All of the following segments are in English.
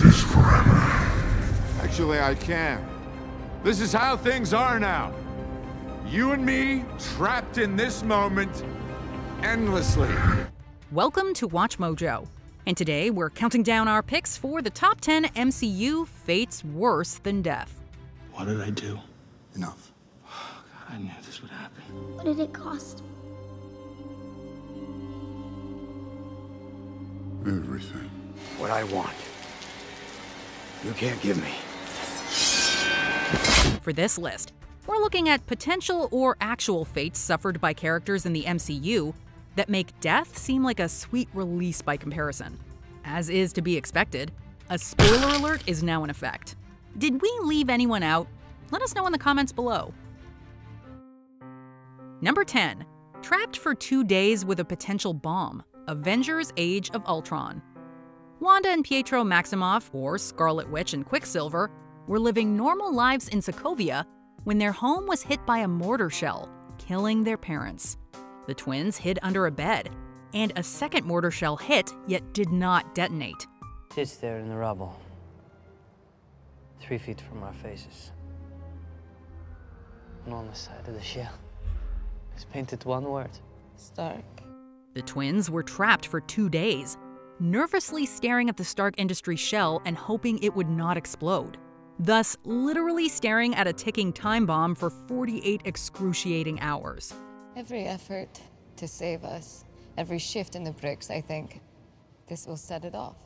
this forever. Actually, I can. This is how things are now. You and me, trapped in this moment, endlessly. Welcome to Watch Mojo. And today we're counting down our picks for the top 10 MCU fates worse than death. What did I do? Enough. Oh, God, I knew this would happen. What did it cost? Everything. What I want, you can't give me. For this list, we're looking at potential or actual fates suffered by characters in the MCU that make death seem like a sweet release by comparison. As is to be expected, a spoiler alert is now in effect. Did we leave anyone out? Let us know in the comments below. Number 10. Trapped for 2 days with a potential bomb. Avengers: Age of Ultron. Wanda and Pietro Maximoff, or Scarlet Witch and Quicksilver, were living normal lives in Sokovia when their home was hit by a mortar shell, killing their parents. The twins hid under a bed, and a second mortar shell hit, yet did not detonate. Sits there in the rubble, 3 feet from our faces. And on the side of the shell is painted one word: Stark. The twins were trapped for 2 days, nervously staring at the Stark Industries shell and hoping it would not explode. Thus, literally staring at a ticking time bomb for 48 excruciating hours. Every effort to save us, every shift in the bricks, I think this will set it off.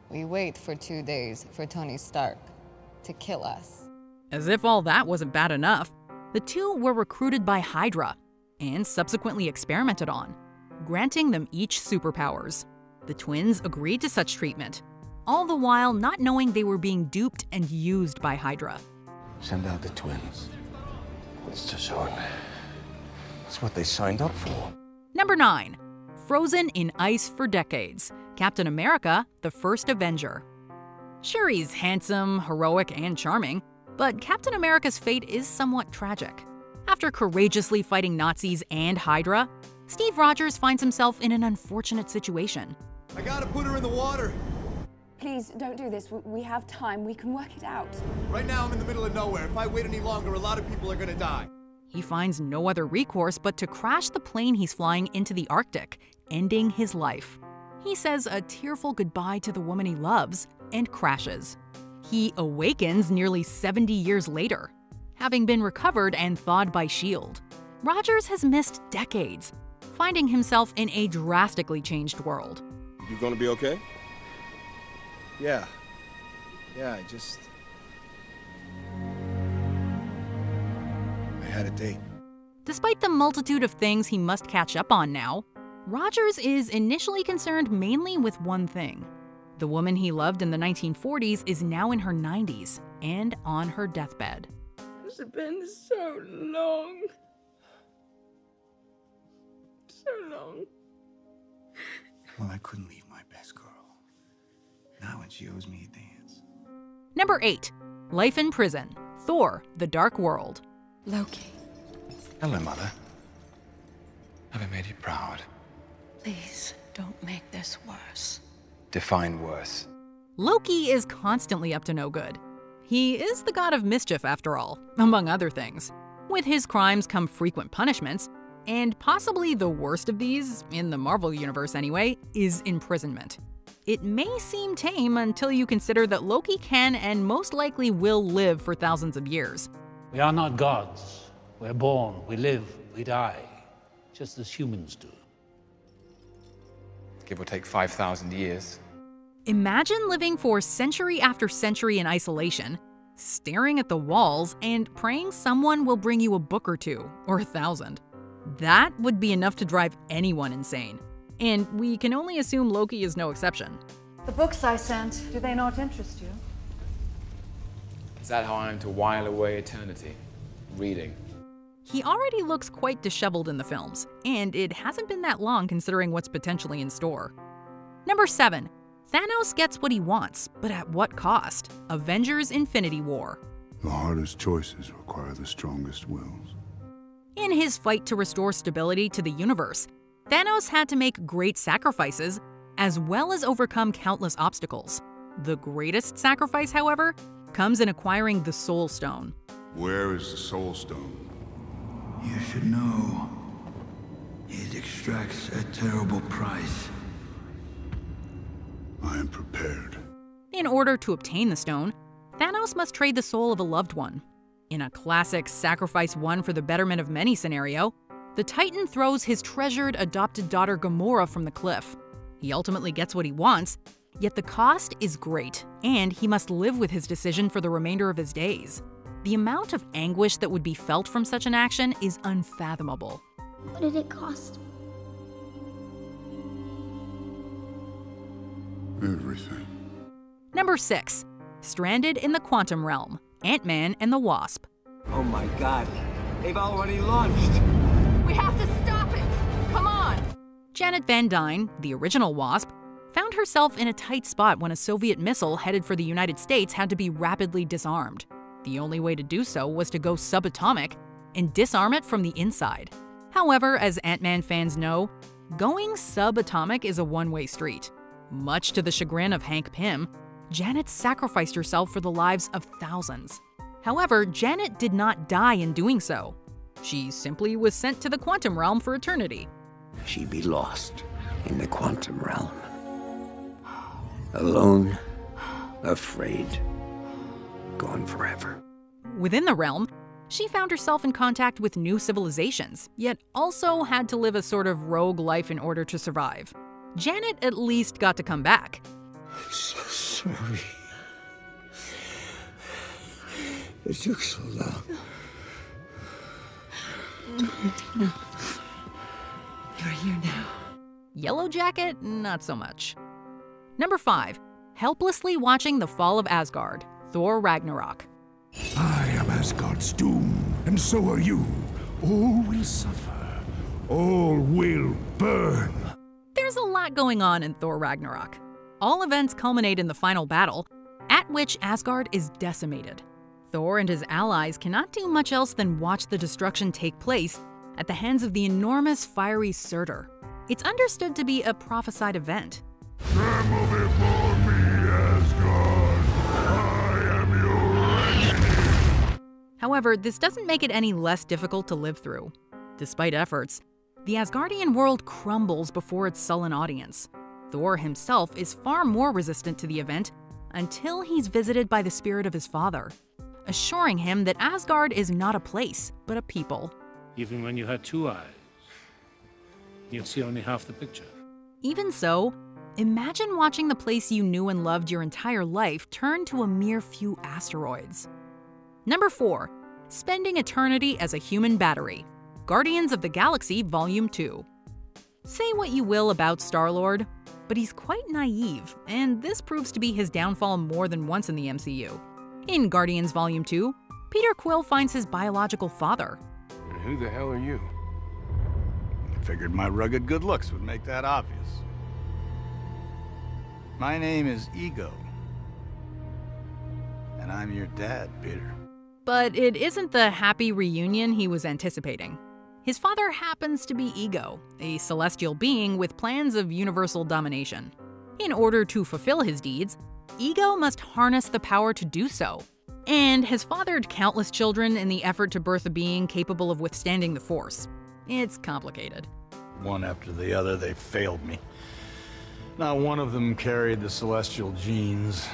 We wait for 2 days for Tony Stark to kill us. As if all that wasn't bad enough, the two were recruited by Hydra and subsequently experimented on, granting them each superpowers. The twins agreed to such treatment, all the while not knowing they were being duped and used by Hydra. Send out the twins. It's to show them. It's what they signed up for. Number 9. Frozen in ice for decades. Captain America, the first Avenger. Sure, he's handsome, heroic, and charming, but Captain America's fate is somewhat tragic. After courageously fighting Nazis and Hydra, Steve Rogers finds himself in an unfortunate situation. I gotta put her in the water. Please, don't do this. We have time. We can work it out. Right now, I'm in the middle of nowhere. If I wait any longer, a lot of people are gonna die. He finds no other recourse but to crash the plane he's flying into the Arctic, ending his life. He says a tearful goodbye to the woman he loves and crashes. He awakens nearly 70 years later, having been recovered and thawed by S.H.I.E.L.D. Rogers has missed decades, finding himself in a drastically changed world. You gonna be okay? Yeah, I had a date. Despite the multitude of things he must catch up on now, Rogers is initially concerned mainly with one thing. The woman he loved in the 1940s is now in her 90s and on her deathbed. It's been so long. So long. Well, I couldn't leave my best girl. Now when she owes me a dance. Number 8. Life in Prison. Thor: The Dark World. Loki, Hello, Mother. Have I made you proud? please don't make this worse. Define worse. Loki is constantly up to no good. He is the god of mischief, after all, among other things. With his crimes come frequent punishments, and possibly the worst of these, in the Marvel universe anyway, is imprisonment. It may seem tame until you consider that Loki can and most likely will live for thousands of years. We are not gods. We're born, we live, we die, just as humans do. Give or take 5,000 years. Imagine living for century after century in isolation, staring at the walls and praying someone will bring you a book or two, or 1,000. That would be enough to drive anyone insane. And we can only assume Loki is no exception. The books I sent, do they not interest you? Is that how I am to while away eternity? Reading. He already looks quite disheveled in the films, and it hasn't been that long considering what's potentially in store. Number 7. Thanos gets what he wants, but at what cost? Avengers: Infinity War. The hardest choices require the strongest wills. In his fight to restore stability to the universe, Thanos had to make great sacrifices, as well as overcome countless obstacles. The greatest sacrifice, however, comes in acquiring the Soul Stone. Where is the Soul Stone? You should know. It extracts a terrible price. I am prepared. In order to obtain the stone, Thanos must trade the soul of a loved one. In a classic sacrifice one for the betterment of many scenario, the Titan throws his treasured adopted daughter Gamora from the cliff. He ultimately gets what he wants, yet the cost is great, and he must live with his decision for the remainder of his days. The amount of anguish that would be felt from such an action is unfathomable. What did it cost? Everything. Number 6. Stranded in the Quantum Realm, Ant-Man and the Wasp. Oh my god, they've already launched! We have to stop it! Come on! Janet Van Dyne, the original Wasp, found herself in a tight spot when a Soviet missile headed for the United States had to be rapidly disarmed. The only way to do so was to go subatomic and disarm it from the inside. However, as Ant-Man fans know, going subatomic is a one-way street. Much to the chagrin of Hank Pym, Janet sacrificed herself for the lives of thousands. However, Janet did not die in doing so. She simply was sent to the quantum realm for eternity. She'd be lost in the quantum realm. Alone, afraid, gone forever. Within the realm, she found herself in contact with new civilizations, yet also had to live a sort of rogue life in order to survive. Janet at least got to come back. I'm so sorry. It took so long. No. You're here now. Yellow Jacket, not so much. Number 5. Helplessly watching the fall of Asgard, Thor Ragnarok. I am Asgard's doom, and so are you. All will suffer. All will burn. There's a lot going on in Thor Ragnarok. All events culminate in the final battle, at which Asgard is decimated. Thor and his allies cannot do much else than watch the destruction take place at the hands of the enormous fiery Surtur. It's understood to be a prophesied event. Tremble before me, Asgard. I am your enemy. However, this doesn't make it any less difficult to live through. Despite efforts, the Asgardian world crumbles before its sullen audience. Thor himself is far more resistant to the event until he's visited by the spirit of his father, assuring him that Asgard is not a place, but a people. Even when you had 2 eyes, you'd see only half the picture. Even so, imagine watching the place you knew and loved your entire life turn to a mere few asteroids. Number 4. Spending eternity as a human battery, Guardians of the Galaxy Volume 2. Say what you will about Star-Lord, but he's quite naive, and this proves to be his downfall more than once in the MCU. In Guardians Volume 2, Peter Quill finds his biological father. And who the hell are you? I figured my rugged good looks would make that obvious. My name is Ego. And I'm your dad, Peter. But it isn't the happy reunion he was anticipating. His father happens to be Ego, a celestial being with plans of universal domination. In order to fulfill his deeds, Ego must harness the power to do so, and has fathered countless children in the effort to birth a being capable of withstanding the Force. It's complicated. One after the other, they failed me. Not one of them carried the celestial genes.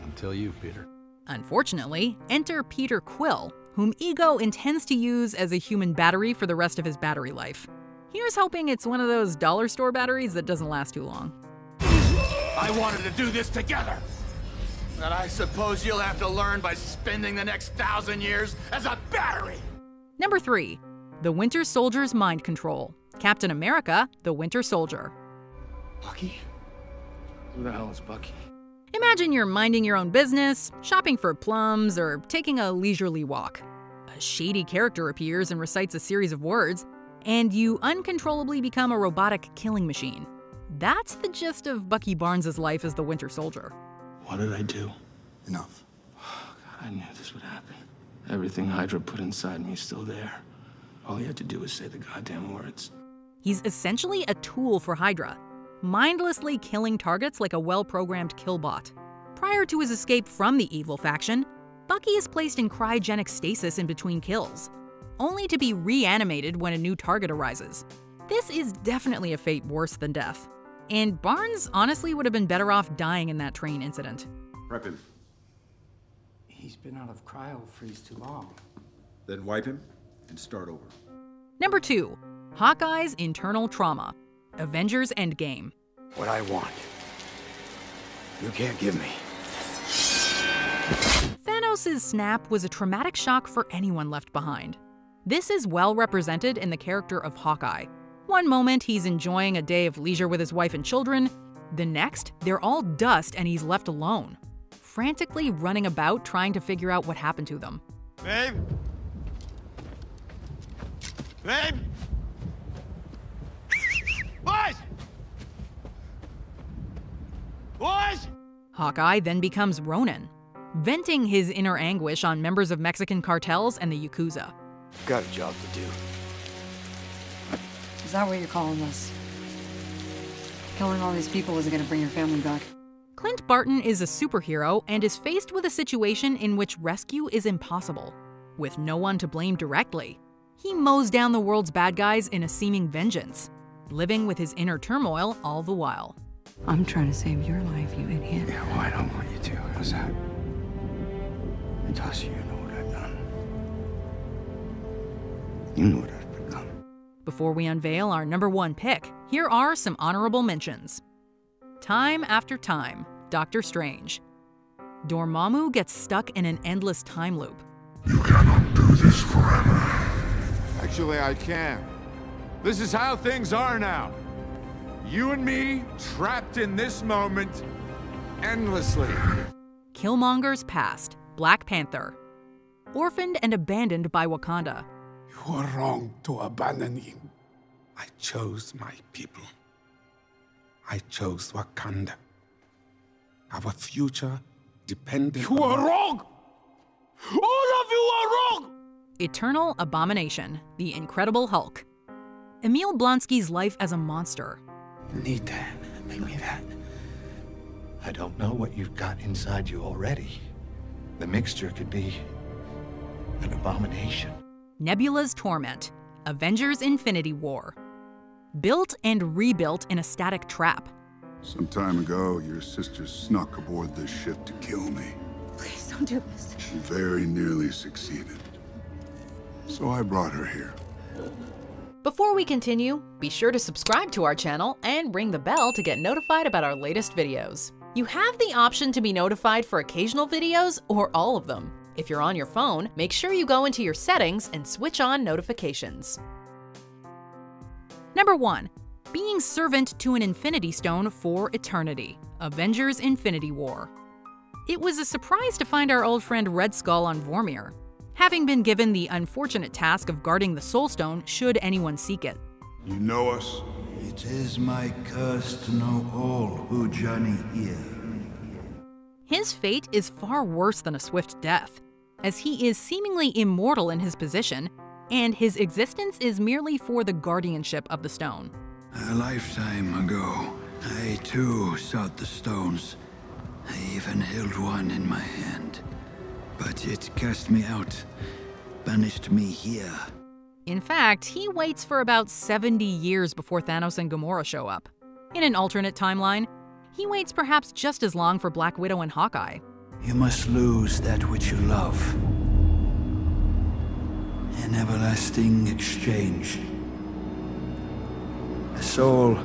Until you, Peter. Unfortunately, enter Peter Quill, whom Ego intends to use as a human battery for the rest of his battery life. Here's hoping it's one of those dollar store batteries that doesn't last too long. I wanted to do this together. That I suppose you'll have to learn by spending the next 1,000 years as a battery. Number 3. The Winter Soldier's Mind Control, Captain America, the Winter Soldier. Bucky? Who the hell is Bucky? Imagine you're minding your own business, shopping for plums, or taking a leisurely walk. A shady character appears and recites a series of words, and you uncontrollably become a robotic killing machine. That's the gist of Bucky Barnes' life as the Winter Soldier. What did I do? Enough. Oh, God, I knew this would happen. Everything Hydra put inside me is still there. All you had to do was say the goddamn words. He's essentially a tool for Hydra. mindlessly killing targets like a well-programmed killbot. Prior to his escape from the evil faction, Bucky is placed in cryogenic stasis in between kills, only to be reanimated when a new target arises. This is definitely a fate worse than death. And Barnes honestly would have been better off dying in that train incident. Prep him. He's been out of cryo freeze too long. Then wipe him and start over. Number 2. Hawkeye's internal trauma. Avengers Endgame. What I want, you can't give me. Thanos' snap was a traumatic shock for anyone left behind. This is well represented in the character of Hawkeye. One moment, he's enjoying a day of leisure with his wife and children. The next, they're all dust and he's left alone, frantically running about trying to figure out what happened to them. Babe? Babe? Boys! Boys! Hawkeye then becomes Ronin, venting his inner anguish on members of Mexican cartels and the Yakuza. Got a job to do. Is that what you're calling this? Killing all these people isn't gonna bring your family back. Clint Barton is a superhero and is faced with a situation in which rescue is impossible. With no one to blame directly, he mows down the world's bad guys in a seeming vengeance, living with his inner turmoil all the while. I'm trying to save your life, you idiot. Yeah, well, I don't want you to. How's that? And Tasha, you know what I've done. You know what I've become. Before we unveil our number 1 pick, here are some honorable mentions. Time after time, Doctor Strange. Dormammu gets stuck in an endless time loop. You cannot do this forever. Actually, I can. This is how things are now. You and me, trapped in this moment, endlessly. Killmonger's past, Black Panther. Orphaned and abandoned by Wakanda. You were wrong to abandon him. I chose my people. I chose Wakanda. Our future depended on... You are wrong! All of you are wrong! Eternal Abomination, the Incredible Hulk. Emil Blonsky's life as a monster. Need that. Make me that. I don't know what you've got inside you already. The mixture could be an abomination. Nebula's Torment, Avengers Infinity War. Built and rebuilt in a static trap. Some time ago, your sister snuck aboard this ship to kill me. Please don't do this. She very nearly succeeded. So I brought her here. Before we continue, be sure to subscribe to our channel and ring the bell to get notified about our latest videos. You have the option to be notified for occasional videos or all of them. If you're on your phone, make sure you go into your settings and switch on notifications. Number 1. Being servant to an Infinity Stone for eternity. Avengers Infinity War. It was a surprise to find our old friend Red Skull on Vormir, having been given the unfortunate task of guarding the Soul Stone should anyone seek it. You know us? It is my curse to know all who journey here. His fate is far worse than a swift death, as he is seemingly immortal in his position, and his existence is merely for the guardianship of the stone. A lifetime ago, I too sought the stones. I even held one in my hand. But it cast me out, banished me here. In fact, he waits for about 70 years before Thanos and Gamora show up. In an alternate timeline, he waits perhaps just as long for Black Widow and Hawkeye. You must lose that which you love. An everlasting exchange. A soul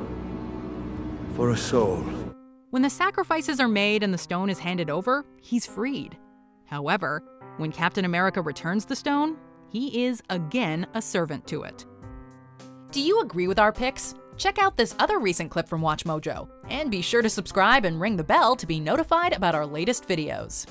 for a soul. When the sacrifices are made and the stone is handed over, he's freed. However, when Captain America returns the stone, he is again a servant to it. Do you agree with our picks? Check out this other recent clip from WatchMojo, and be sure to subscribe and ring the bell to be notified about our latest videos.